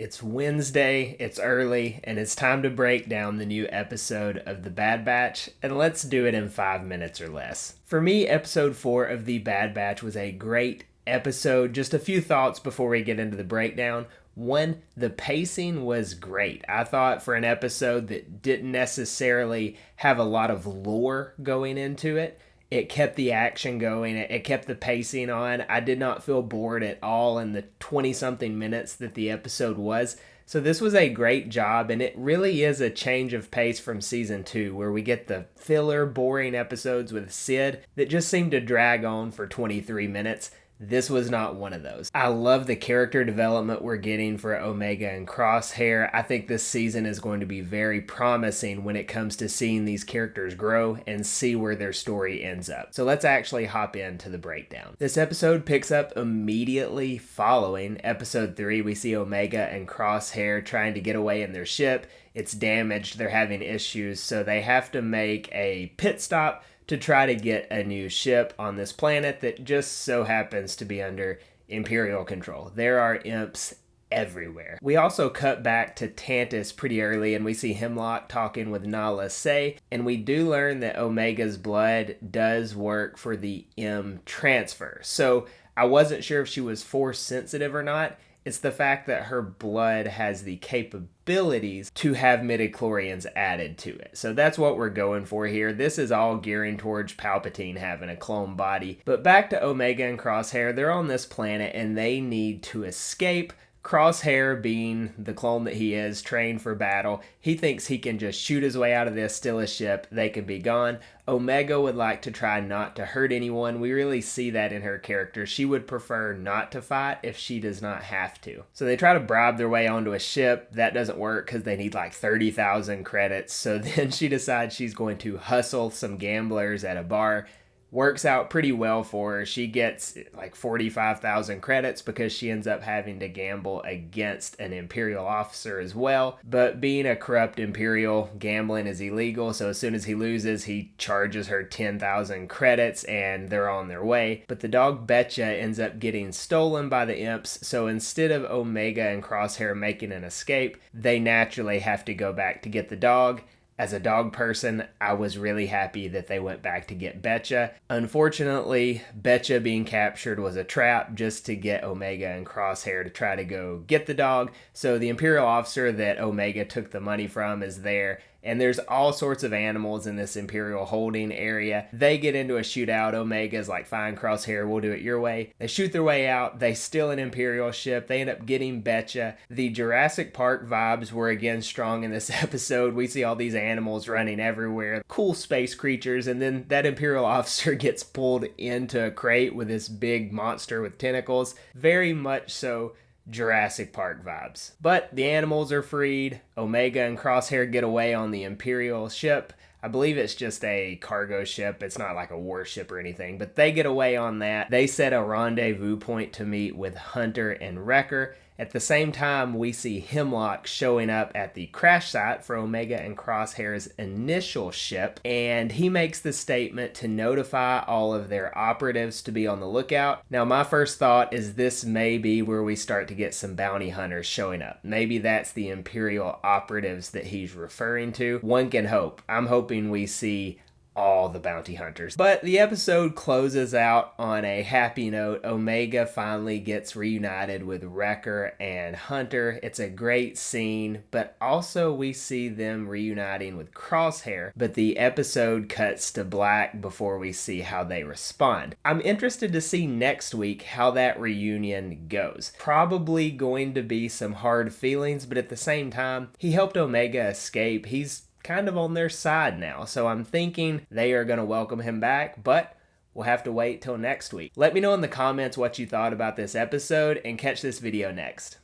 It's Wednesday, it's early, and it's time to break down the new episode of The Bad Batch, and let's do it in 5 minutes or less. For me, episode 4 of The Bad Batch was a great episode. Just a few thoughts before we get into the breakdown. One, the pacing was great. I thought for an episode that didn't necessarily have a lot of lore going into it, it kept the action going. It kept the pacing on. I did not feel bored at all in the 20-something minutes that the episode was. So this was a great job, and it really is a change of pace from season 2, where we get the filler, boring episodes with Sid that just seem to drag on for 23 minutes. This was not one of those. I love the character development we're getting for Omega and Crosshair. I think this season is going to be very promising when it comes to seeing these characters grow and see where their story ends up. So let's actually hop into the breakdown. This episode picks up immediately following episode 3. We see Omega and Crosshair trying to get away in their ship. It's damaged, they're having issues, so they have to make a pit stop to try to get a new ship on this planet that just so happens to be under Imperial control. There are imps everywhere. We also cut back to Tantus pretty early, and we see Hemlock talking with Nala Se, and we do learn that Omega's blood does work for the M transfer. So I wasn't sure if she was force sensitive or not. It's the fact that her blood has the capabilities to have midichlorians added to it. So that's what we're going for here. This is all gearing towards Palpatine having a clone body. But back to Omega and Crosshair. They're on this planet and they need to escape. Crosshair, being the clone that he is, trained for battle, he thinks he can just shoot his way out of this, steal a ship, they can be gone. Omega would like to try not to hurt anyone. We really see that in her character. She would prefer not to fight if she does not have to. So they try to bribe their way onto a ship. That doesn't work because they need like 30,000 credits. So then she decides she's going to hustle some gamblers at a bar. Works out pretty well for her. She gets like 45,000 credits because she ends up having to gamble against an Imperial officer as well. But being a corrupt Imperial, gambling is illegal. So as soon as he loses, he charges her 10,000 credits and they're on their way. But the dog Betcha ends up getting stolen by the imps. So instead of Omega and Crosshair making an escape, they naturally have to go back to get the dog. As a dog person, I was really happy that they went back to get Betcha. Unfortunately, Betcha being captured was a trap just to get Omega and Crosshair to try to go get the dog. So the Imperial officer that Omega took the money from is there. And there's all sorts of animals in this Imperial holding area. They get into a shootout. Omega's like, fine, Crosshair, we'll do it your way. They shoot their way out. They steal an Imperial ship. They end up getting Betcha. The Jurassic Park vibes were again strong in this episode. We see all these animals running everywhere. Cool space creatures. And then that Imperial officer gets pulled into a crate with this big monster with tentacles. Very much so Jurassic Park vibes. But the animals are freed. Omega and Crosshair get away on the Imperial ship. I believe it's just a cargo ship. It's not like a warship or anything, but they get away on that. They set a rendezvous point to meet with Hunter and Wrecker. At the same time, we see Hemlock showing up at the crash site for Omega and Crosshair's initial ship, and he makes the statement to notify all of their operatives to be on the lookout. Now, my first thought is this may be where we start to get some bounty hunters showing up. Maybe that's the Imperial operatives that he's referring to. One can hope. I'm hoping we see all the bounty hunters. But the episode closes out on a happy note. Omega finally gets reunited with Wrecker and Hunter. It's a great scene, but also we see them reuniting with Crosshair, but the episode cuts to black before we see how they respond. I'm interested to see next week how that reunion goes. Probably going to be some hard feelings, but at the same time, he helped Omega escape. He's kind of on their side now. So I'm thinking they are going to welcome him back, but we'll have to wait till next week. Let me know in the comments what you thought about this episode and catch this video next.